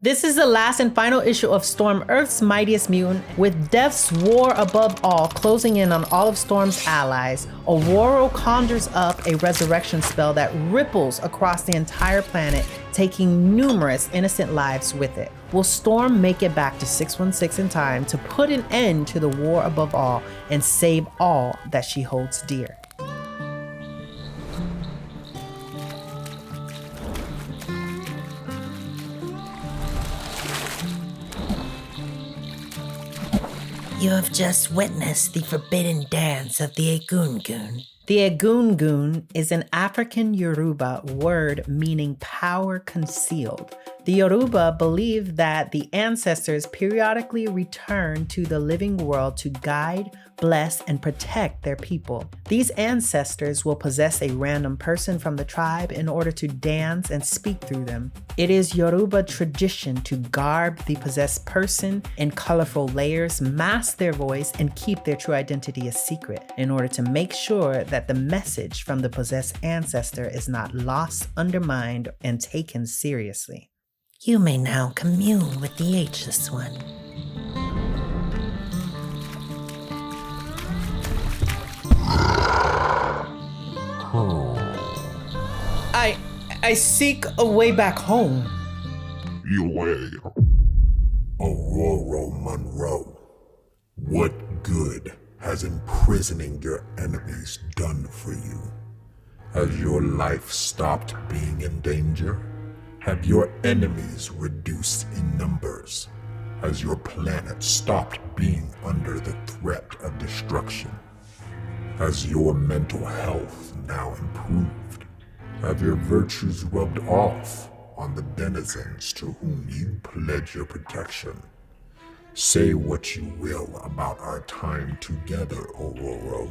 This is the last and final issue of Storm Earth's Mightiest Mutant, with Death's war above all closing in on all of Storm's allies. Aurora conjures up a resurrection spell that ripples across the entire planet, taking numerous innocent lives with it. Will Storm make it back to 616 in time to put an end to the war above all and save all that she holds dear? You have just witnessed the forbidden dance of the Egúgún. The Egúgún is an African Yoruba word meaning power concealed. The Yoruba believe that the ancestors periodically return to the living world to guide, bless, and protect their people. These ancestors will possess a random person from the tribe in order to dance and speak through them. It is Yoruba tradition to garb the possessed person in colorful layers, mask their voice, and keep their true identity a secret in order to make sure that the message from the possessed ancestor is not lost, undermined, and taken seriously. You may now commune with the Ageless One. I seek a way back home. You will. Aurora Monroe, what good has imprisoning your enemies done for you? Has your life stopped being in danger? Have your enemies reduced in numbers? Has your planet stopped being under the threat of destruction? Has your mental health now improved? Have your virtues rubbed off on the denizens to whom you pledge your protection? Say what you will about our time together, Aurora.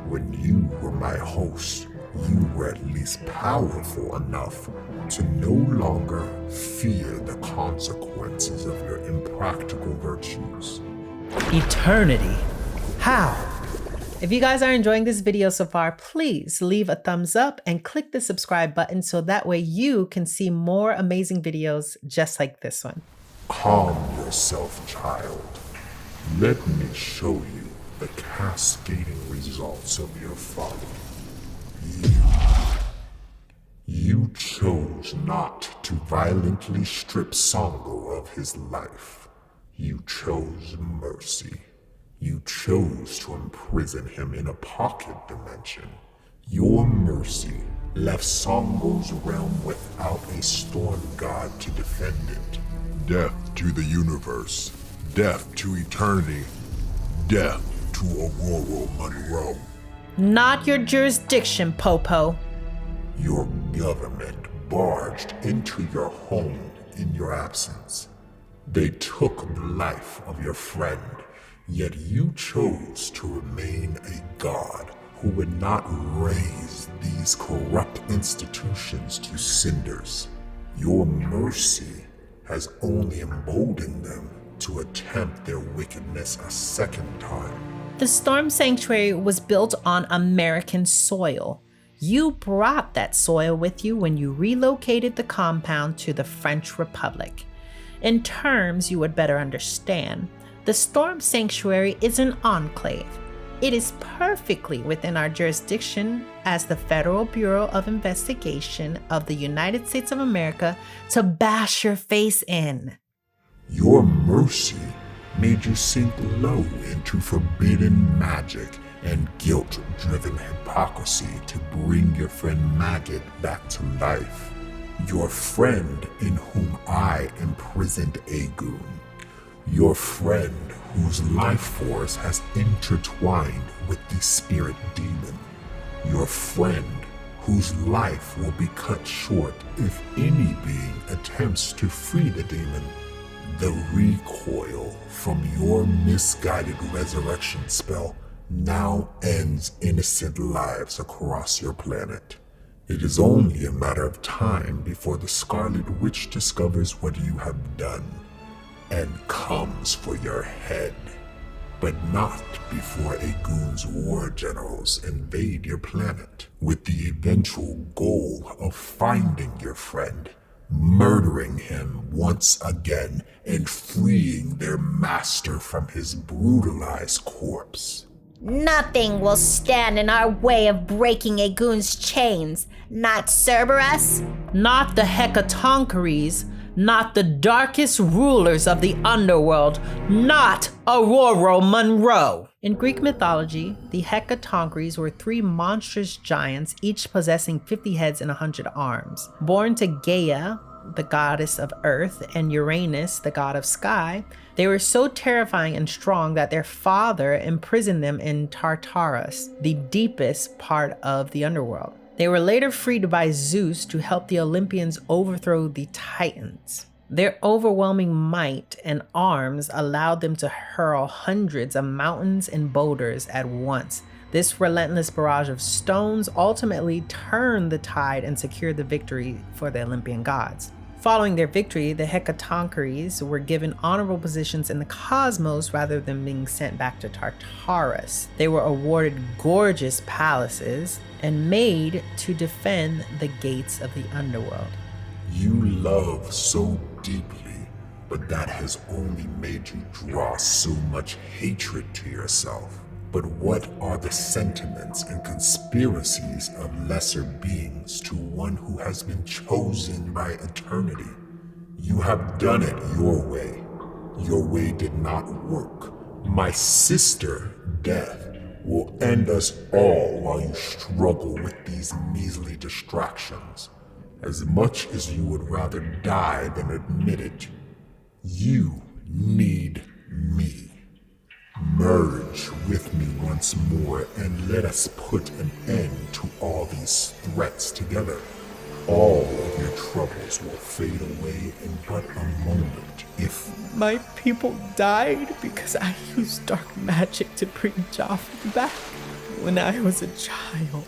When you were my host, you were at least powerful enough to no longer fear the consequences of your impractical virtues. Eternity? How? If you guys are enjoying this video so far, please leave a thumbs up and click the subscribe button so that way you can see more amazing videos just like this one. Calm yourself, child. Let me show you the cascading results of your folly. You chose not to violently strip Songo of his life. You chose mercy. You chose to imprison him in a pocket dimension. Your mercy left Songo's realm without a storm god to defend it. Death to the universe. Death to eternity. Death to Aurora Monroe. Not your jurisdiction, Popo. Your government barged into your home in your absence. They took the life of your friend, yet you chose to remain a god who would not raise these corrupt institutions to cinders. Your mercy has only emboldened them to attempt their wickedness a second time. The Storm Sanctuary was built on American soil. You brought that soil with you when you relocated the compound to the French Republic. In terms you would better understand, the Storm Sanctuary is an enclave. It is perfectly within our jurisdiction as the Federal Bureau of Investigation of the United States of America to bash your face in. Your mercy made you sink low into forbidden magic and guilt-driven hypocrisy to bring your friend Maggot back to life. Your friend in whom I imprisoned Egúgún. Your friend whose life force has intertwined with the spirit demon. Your friend whose life will be cut short if any being attempts to free the demon. The recoil from your misguided resurrection spell now ends innocent lives across your planet. It is only a matter of time before the Scarlet Witch discovers what you have done and comes for your head. But not before Egúngún's war generals invade your planet with the eventual goal of finding your friend, murdering him once again and freeing their master from his brutalized corpse. Nothing will stand in our way of breaking Egúngún's chains, not Cerberus, not the Hecatoncheires, not the darkest rulers of the underworld, not Aurora Monroe. In Greek mythology, the Hecatoncheires were 3 monstrous giants, each possessing 50 heads and 100 arms. Born to Gaia, the goddess of earth, and Uranus, the god of sky, they were so terrifying and strong that their father imprisoned them in Tartarus, the deepest part of the underworld. They were later freed by Zeus to help the Olympians overthrow the Titans. Their overwhelming might and arms allowed them to hurl hundreds of mountains and boulders at once. This relentless barrage of stones ultimately turned the tide and secured the victory for the Olympian gods. Following their victory, the Hecatoncheires were given honorable positions in the cosmos rather than being sent back to Tartarus. They were awarded gorgeous palaces and made to defend the gates of the underworld. You love so deeply, but that has only made you draw so much hatred to yourself. But what are the sentiments and conspiracies of lesser beings to one who has been chosen by eternity? You have done it your way. Your way did not work. My sister, Death, will end us all while you struggle with these measly distractions. As much as you would rather die than admit it, you need me. Merge with me once more and let us put an end to all these threats together. All of your troubles will fade away in but a moment if... My people died because I used dark magic to bring Joffrey back. When I was a child,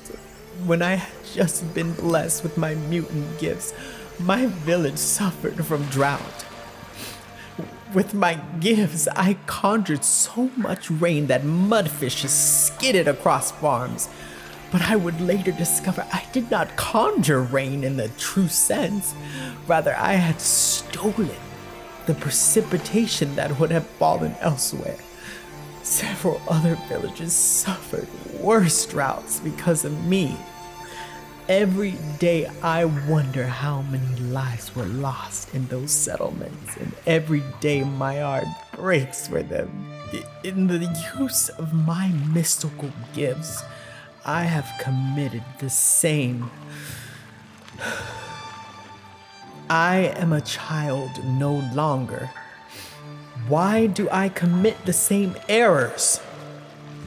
when I had just been blessed with my mutant gifts, my village suffered from drought. With my gifts, I conjured so much rain that mudfishes skidded across farms. But I would later discover I did not conjure rain in the true sense. Rather, I had stolen the precipitation that would have fallen elsewhere. Several other villages suffered worse droughts because of me. Every day I wonder how many lives were lost in those settlements, and every day my heart breaks for them. In the use of my mystical gifts, I have committed the same. I am a child no longer. Why do I commit the same errors?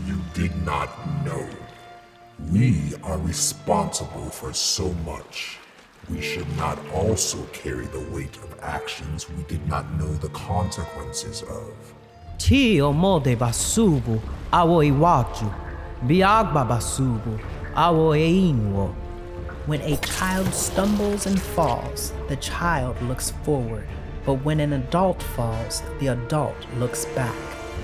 You did not know. We are responsible for so much. We should not also carry the weight of actions we did not know the consequences of. Tio mode basubu, awo iwaju, biagba basubu, awo einwo. When a child stumbles and falls, the child looks forward. But when an adult falls, the adult looks back.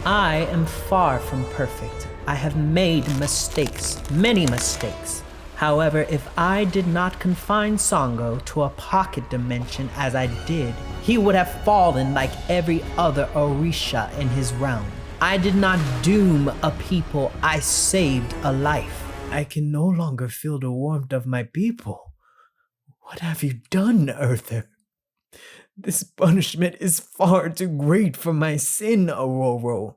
I am far from perfect. I have made mistakes, many mistakes. However, if I did not confine Songo to a pocket dimension as I did, he would have fallen like every other Orisha in his realm. I did not doom a people, I saved a life. I can no longer feel the warmth of my people. What have you done, Earther? This punishment is far too great for my sin, Aurora.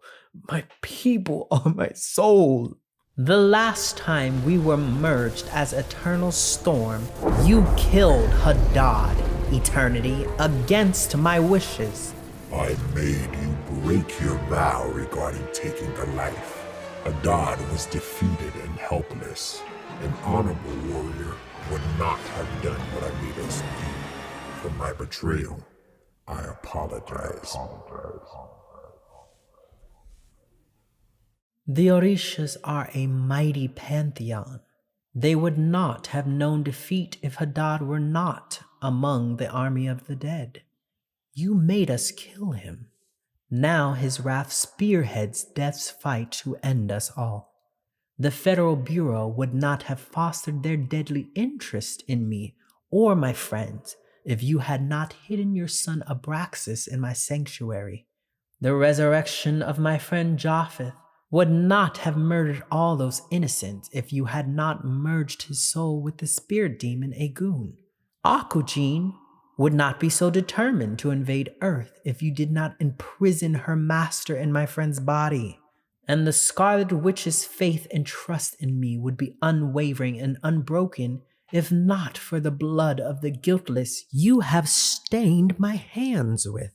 My people are my soul. The last time we were merged as Eternal Storm, you killed Hadad, Eternity, against my wishes. I made you break your vow regarding taking a life. Hadad was defeated and helpless. An honorable warrior would not have done what I made us do. For my betrayal, I apologize. The Orishas are a mighty pantheon. They would not have known defeat if Hadad were not among the army of the dead. You made us kill him. Now his wrath spearheads death's fight to end us all. The Federal Bureau would not have fostered their deadly interest in me or my friends if you had not hidden your son Abraxas in my sanctuary. The resurrection of my friend Japheth would not have murdered all those innocents if you had not merged his soul with the spirit demon Egúgún. Egúgún would not be so determined to invade Earth if you did not imprison her master in my friend's body. And the Scarlet Witch's faith and trust in me would be unwavering and unbroken if not for the blood of the guiltless you have stained my hands with.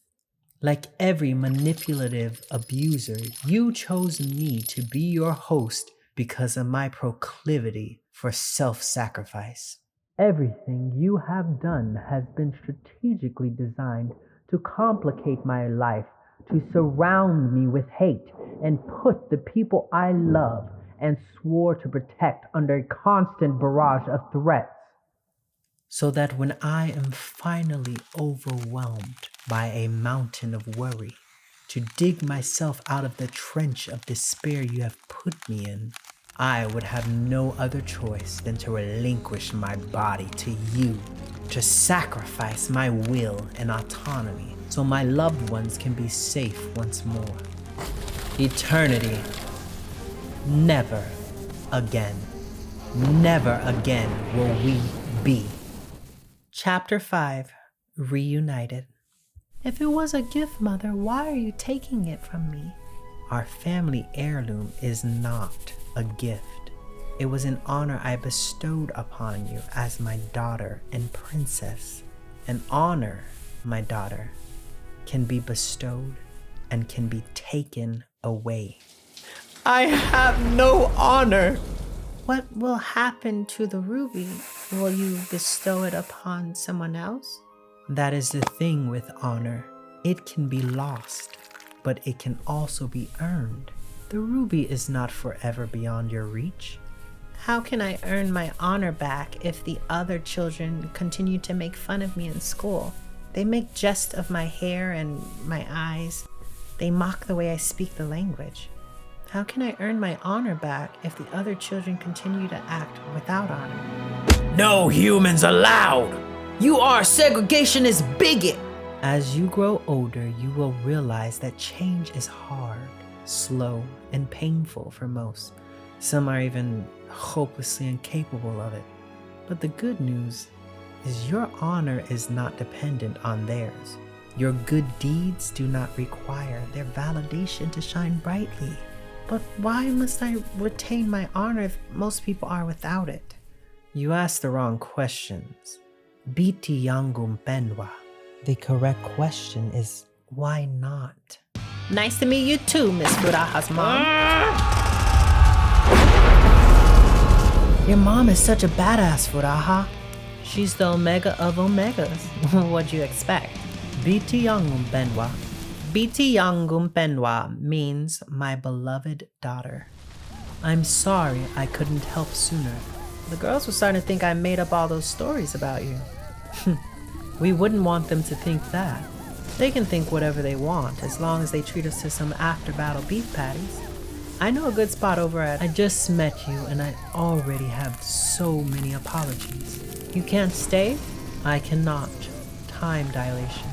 Like every manipulative abuser, you chose me to be your host because of my proclivity for self-sacrifice. Everything you have done has been strategically designed to complicate my life, to surround me with hate, and put the people I love and swore to protect under a constant barrage of threats. So that when I am finally overwhelmed by a mountain of worry, to dig myself out of the trench of despair you have put me in, I would have no other choice than to relinquish my body to you, to sacrifice my will and autonomy so my loved ones can be safe once more. Eternity. Never again. Never again will we be. Chapter 5, Reunited. If it was a gift, Mother, why are you taking it from me? Our family heirloom is not a gift. It was an honor I bestowed upon you as my daughter and princess. An honor, my daughter, can be bestowed and can be taken away. I have no honor! What will happen to the ruby? Will you bestow it upon someone else? That is the thing with honor. It can be lost, but it can also be earned. The ruby is not forever beyond your reach. How can I earn my honor back if the other children continue to make fun of me in school? They make jest of my hair and my eyes. They mock the way I speak the language. How can I earn my honor back if the other children continue to act without honor? No humans allowed! You are a segregationist bigot! As you grow older, you will realize that change is hard, slow, and painful for most. Some are even hopelessly incapable of it. But the good news is your honor is not dependent on theirs. Your good deeds do not require their validation to shine brightly. But why must I retain my honor if most people are without it? You asked the wrong questions. Biti Yangum Benwa. The correct question is, why not? Nice to meet you too, Miss Furaha's mom. Your mom is such a badass, Furaha. She's the Omega of Omegas. What'd you expect? Biti Yangum Benwa. Biti Yangum Benwa means my beloved daughter. I'm sorry I couldn't help sooner. The girls were starting to think I made up all those stories about you. We wouldn't want them to think that. They can think whatever they want as long as they treat us to some after-battle beef patties. I know a good spot over at I just met you and I already have so many apologies. You can't stay? I cannot. Time dilation.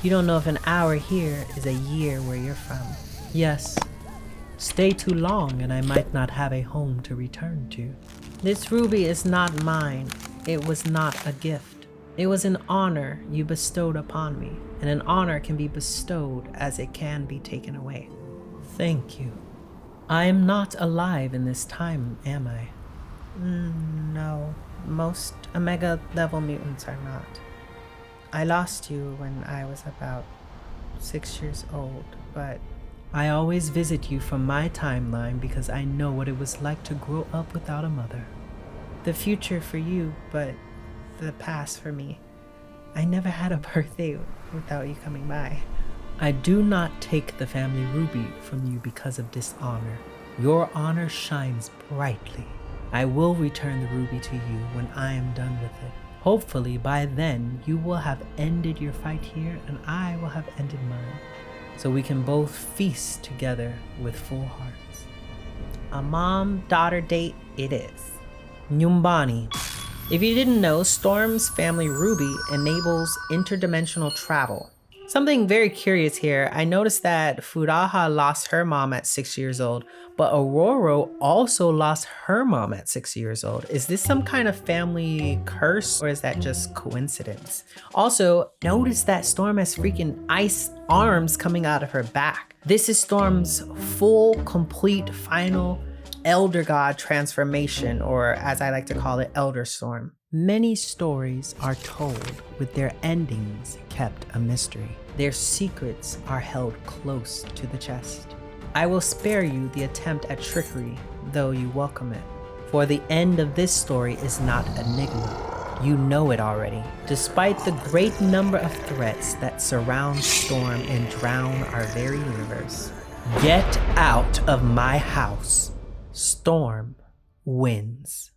You don't know if an hour here is a year where you're from. Yes. Stay too long and I might not have a home to return to. This ruby is not mine. It was not a gift. It was an honor you bestowed upon me, and an honor can be bestowed as it can be taken away. Thank you. I am not alive in this time, am I? No. Most Omega level mutants are not. I lost you when I was about 6 years old, but I always visit you from my timeline because I know what it was like to grow up without a mother. The future for you, but the past for me. I never had a birthday without you coming by. I do not take the family ruby from you because of dishonor. Your honor shines brightly. I will return the ruby to you when I am done with it. Hopefully by then you will have ended your fight here and I will have ended mine, so we can both feast together with full hearts. A mom-daughter date it is. Nyumbani. If you didn't know, Storm's family Ruby enables interdimensional travel. Something very curious here, I noticed that Furaha lost her mom at 6 years old, but Aurora also lost her mom at 6 years old. Is this some kind of family curse, or is that just coincidence? Also, notice that Storm has freaking ice arms coming out of her back. This is Storm's full, complete, final Elder God transformation, or as I like to call it, Elder Storm. Many stories are told with their endings kept a mystery. Their secrets are held close to the chest. I will spare you the attempt at trickery, though you welcome it. For the end of this story is not enigma. You know it already. Despite the great number of threats that surround Storm and drown our very universe. Get out of my house. Storm wins.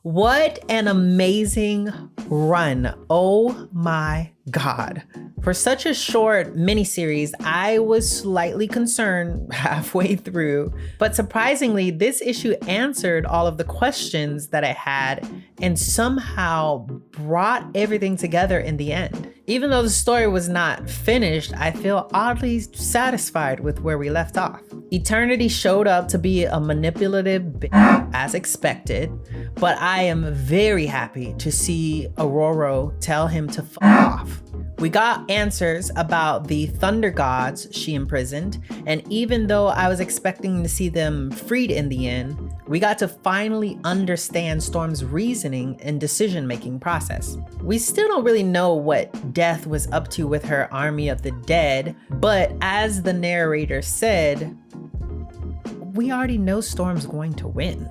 What an amazing run. Oh my God. For such a short miniseries, I was slightly concerned halfway through, but surprisingly, this issue answered all of the questions that I had and somehow brought everything together in the end. Even though the story was not finished, I feel oddly satisfied with where we left off. Eternity showed up to be a manipulative as expected, but I am very happy to see Aurora tell him to f off. We got answers about the thunder gods she imprisoned, and even though I was expecting to see them freed in the end, we got to finally understand Storm's reasoning and decision-making process. We still don't really know what Death was up to with her army of the dead, but as the narrator said, we already know Storm's going to win.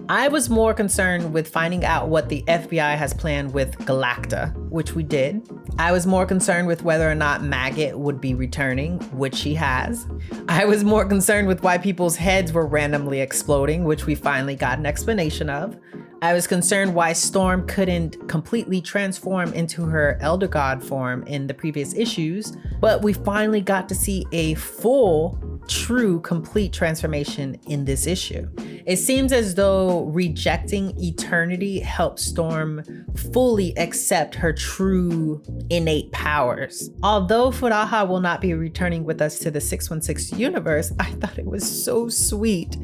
I was more concerned with finding out what the FBI has planned with Galacta, which we did. I was more concerned with whether or not Maggot would be returning, which she has. I was more concerned with why people's heads were randomly exploding, which we finally got an explanation of. I was concerned why Storm couldn't completely transform into her Elder God form in the previous issues, but we finally got to see a full, true, complete transformation in this issue. It seems as though rejecting Eternity helped Storm fully accept her true innate powers. Although Furaha will not be returning with us to the 616 universe, I thought it was so sweet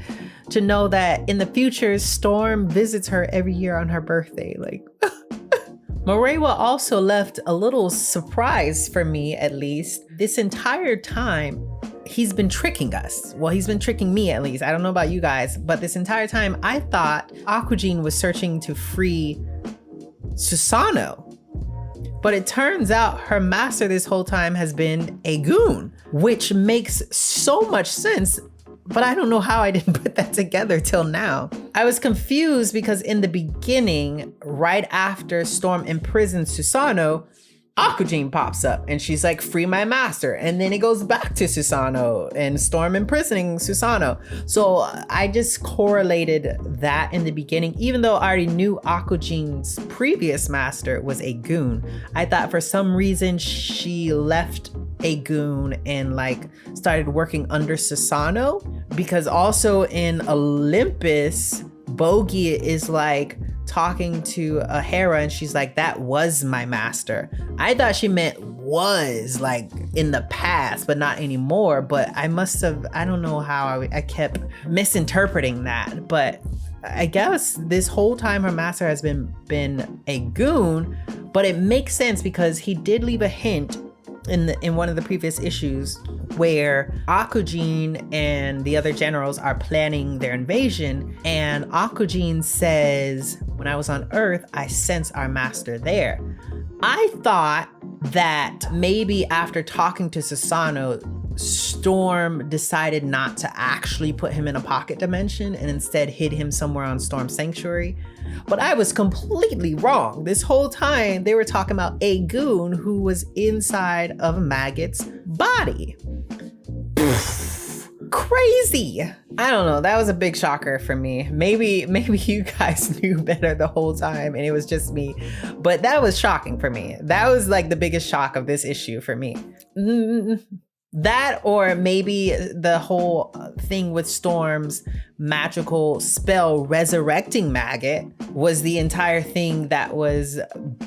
to know that in the future, Storm visits her every year on her birthday. Morewa also left a little surprise for me, at least. This entire time, he's been tricking us. Well, he's been tricking me at least. I don't know about you guys, but this entire time I thought Egúgún was searching to free Susanoo. But it turns out her master this whole time has been Egúgún, which makes so much sense. But I don't know how I didn't put that together till now. I was confused because in the beginning, right after Storm imprisons Susanoo, Egúgún pops up and she's like, free my master. And then it goes back to Susanoo and Storm imprisoning Susanoo. So I just correlated that in the beginning, even though I already knew Egúgún's previous master was Egúgún. I thought for some reason she left Egúgún and started working under Susanoo, because also in Olympus, Bogey is talking to Hera and she's like, that was my master. I thought she meant was in the past, but not anymore. But I don't know how I kept misinterpreting that. But I guess this whole time her master has been Egúgún, but it makes sense because he did leave a hint in one of the previous issues where Egúgún and the other generals are planning their invasion, and Egúgún says, when I was on Earth, I sense our master there. I thought that maybe after talking to Susanoo, Storm decided not to actually put him in a pocket dimension and instead hid him somewhere on Storm Sanctuary. But I was completely wrong. This whole time they were talking about Egúgún, who was inside of Maggot's body. Crazy. I don't know. That was a big shocker for me. Maybe you guys knew better the whole time and it was just me, but that was shocking for me. That was the biggest shock of this issue for me. That, or maybe the whole thing with Storm's magical spell resurrecting maggot was the entire thing that was,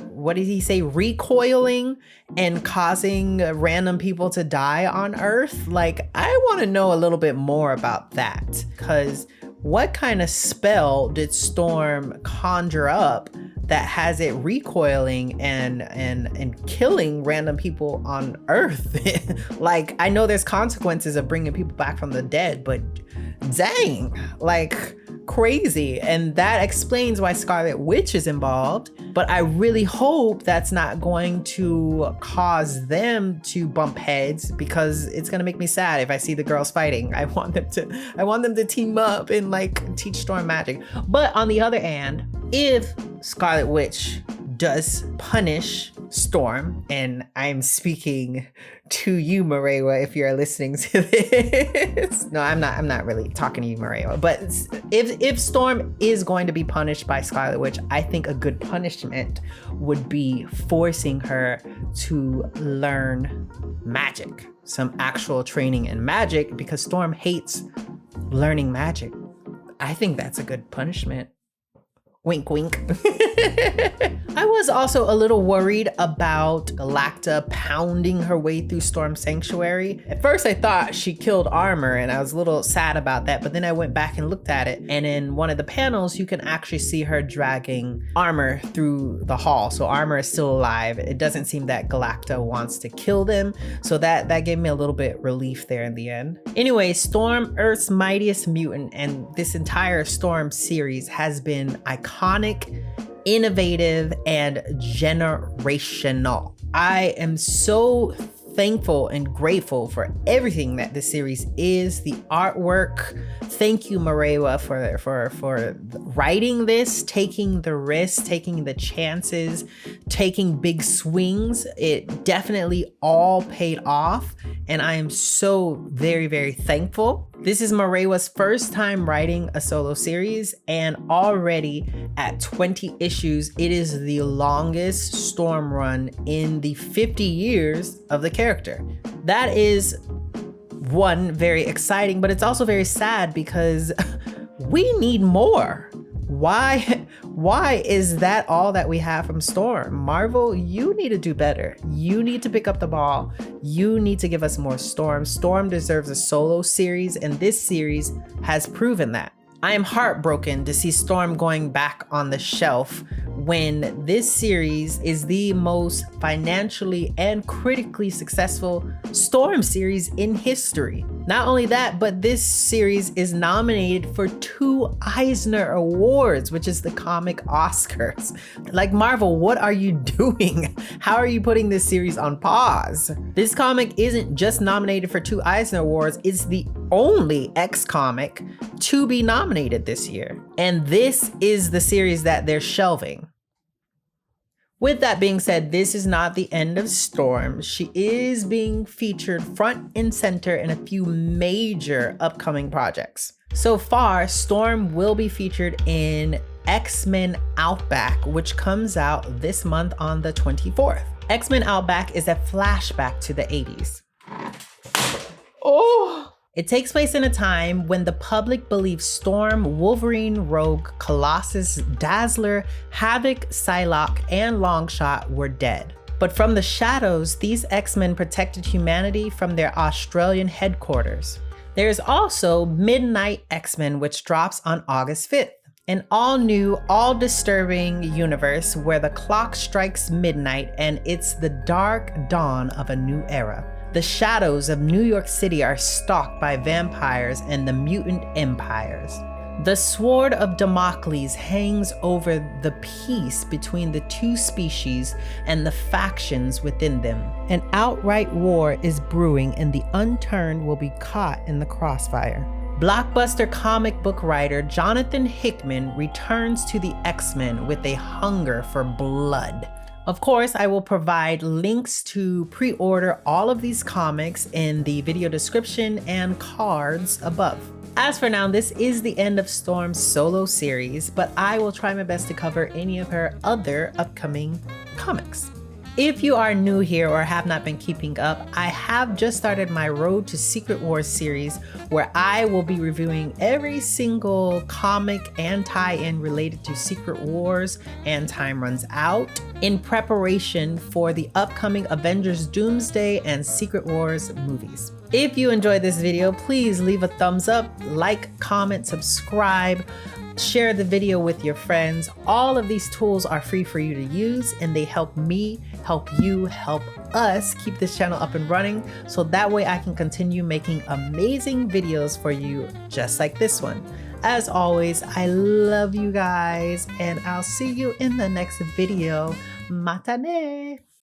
what did he say, recoiling and causing random people to die on Earth. Like, I want to know a little bit more about that, because what kind of spell did Storm conjure up that has it recoiling and killing random people on Earth? Like, I know there's consequences of bringing people back from the dead, but dang, like, crazy. And that explains why Scarlet Witch is involved. But I really hope that's not going to cause them to bump heads, because it's gonna make me sad if I see the girls fighting. I want them to team up and like teach Storm magic. But on the other hand, if Scarlet Witch does punish Storm, and I'm speaking to you, Marewa, if you're listening to this. No, I'm not really talking to you, Marewa. But if Storm is going to be punished by Scarlet Witch, I think a good punishment would be forcing her to learn magic, some actual training in magic, because Storm hates learning magic. I think that's a good punishment. Wink, wink. I was also a little worried about Galacta pounding her way through Storm Sanctuary. At first I thought she killed Armor, and I was a little sad about that, but then I went back and looked at it, and in one of the panels you can actually see her dragging Armor through the hall. So Armor is still alive. It doesn't seem that Galacta wants to kill them, so that gave me a little bit relief there in the end. Anyway, Storm, Earth's Mightiest Mutant, and this entire Storm series has been iconic, innovative, and generational. I am so thankful and grateful for everything that this series is. The artwork. Thank you, Marewa, for writing this, taking the risks, taking the chances, taking big swings. It definitely all paid off, and I am so very, very thankful. This is Marewa's first time writing a solo series, and already at 20 issues, it is the longest Storm run in the 50 years of the character. That is, one, very exciting, but it's also very sad because we need more. Why is that all that we have from Storm? Marvel, you need to do better. You need to pick up the ball. You need to give us more Storm. Storm deserves a solo series, and this series has proven that. I am heartbroken to see Storm going back on the shelf when this series is the most financially and critically successful Storm series in history. Not only that, but this series is nominated for 2 Eisner Awards, which is the comic Oscars. Like, Marvel, what are you doing? How are you putting this series on pause? This comic isn't just nominated for 2 Eisner Awards, it's the only X comic to be nominated this year. And this is the series that they're shelving. With that being said, this is not the end of Storm. She is being featured front and center in a few major upcoming projects. So far, Storm will be featured in X-Men Outback, which comes out this month on the 24th. X-Men Outback is a flashback to the 80s. Oh! It takes place in a time when the public believes Storm, Wolverine, Rogue, Colossus, Dazzler, Havoc, Psylocke, and Longshot were dead. But from the shadows, these X-Men protected humanity from their Australian headquarters. There's also Midnight X-Men, which drops on August 5th. An all-new, all-disturbing universe where the clock strikes midnight and it's the dark dawn of a new era. The shadows of New York City are stalked by vampires and the mutant empires. The sword of Damocles hangs over the peace between the two species and the factions within them. An outright war is brewing, and the unturned will be caught in the crossfire. Blockbuster comic book writer Jonathan Hickman returns to the X-Men with a hunger for blood. Of course, I will provide links to pre-order all of these comics in the video description and cards above. As for now, this is the end of Storm's solo series, but I will try my best to cover any of her other upcoming comics. If you are new here or have not been keeping up, I have just started my Road to Secret Wars series where I will be reviewing every single comic and tie-in related to Secret Wars and Time Runs Out in preparation for the upcoming Avengers Doomsday and Secret Wars movies. If you enjoyed this video, please leave a thumbs up, like, comment, subscribe, share the video with your friends. All of these tools are free for you to use, and they help me, help you, help us keep this channel up and running, so that way I can continue making amazing videos for you just like this one. As always, I love you guys, and I'll see you in the next video. Matane!